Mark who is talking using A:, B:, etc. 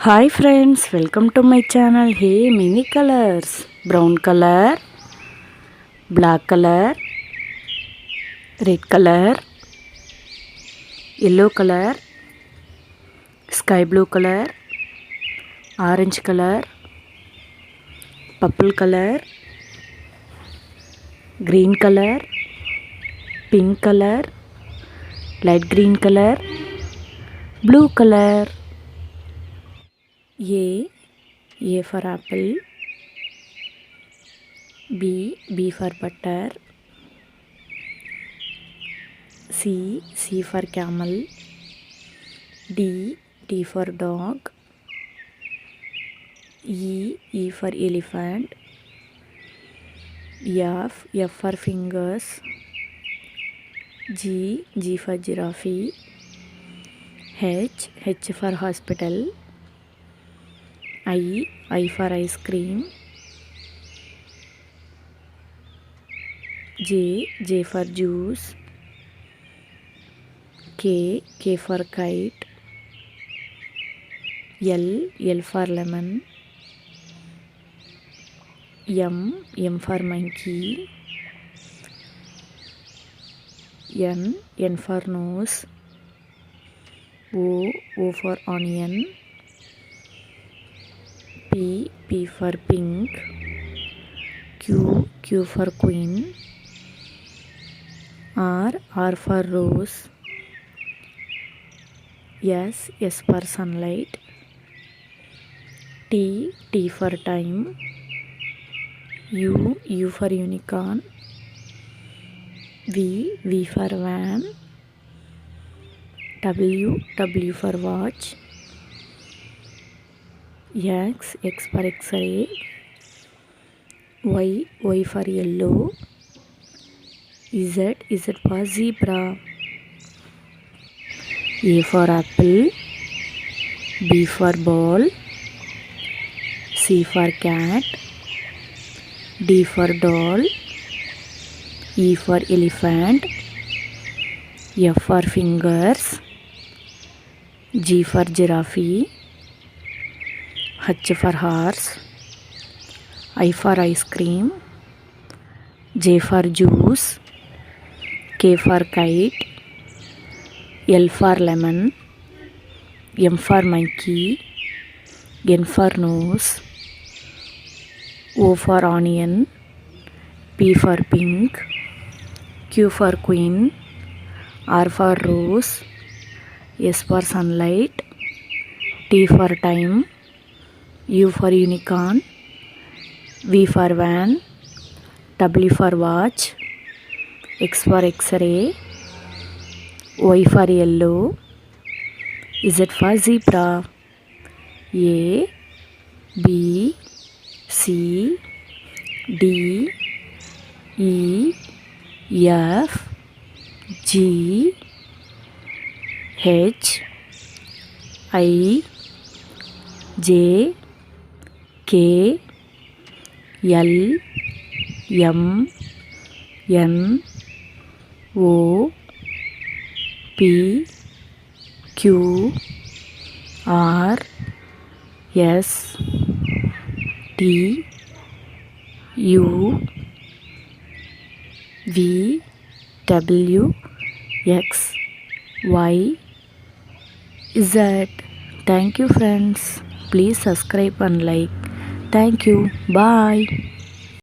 A: Hi friends, welcome to my channel. Hey, many colors: brown color, black color, red color, yellow color, sky blue color, orange color, purple color, green color, pink color, light green color, blue color. A for apple. B for butter. C for camel. D for dog. E for elephant. F for fingers. G for giraffe. H for hospital. I for ice cream. J for juice. K for kite. L for lemon. M for monkey. N for nose. O for onion. P for pink. Q for queen. R for rose. S for sunlight. T for time. U for unicorn. V for van. W for watch. X for X-ray. Y for yellow. Z for zebra. A for apple. B for ball. C for cat. D for doll. E for elephant. F for fingers. G for giraffe. H for horse. I for ice cream. J for juice. K for kite. L for lemon. M for monkey. N for nose. O for onion. P for pink. Q for queen. R for rose. S for sunlight. T for time. U for unicorn. V for van. W for watch. X for X-ray. Y for yellow. Z for zebra. A, B, C, D, E, F, G, H, I, J, K, L, M, N, O, P, Q, R, S, T, U, V, W, X, Y, Z. Thank you friends. Please subscribe and like. Thank you. Bye.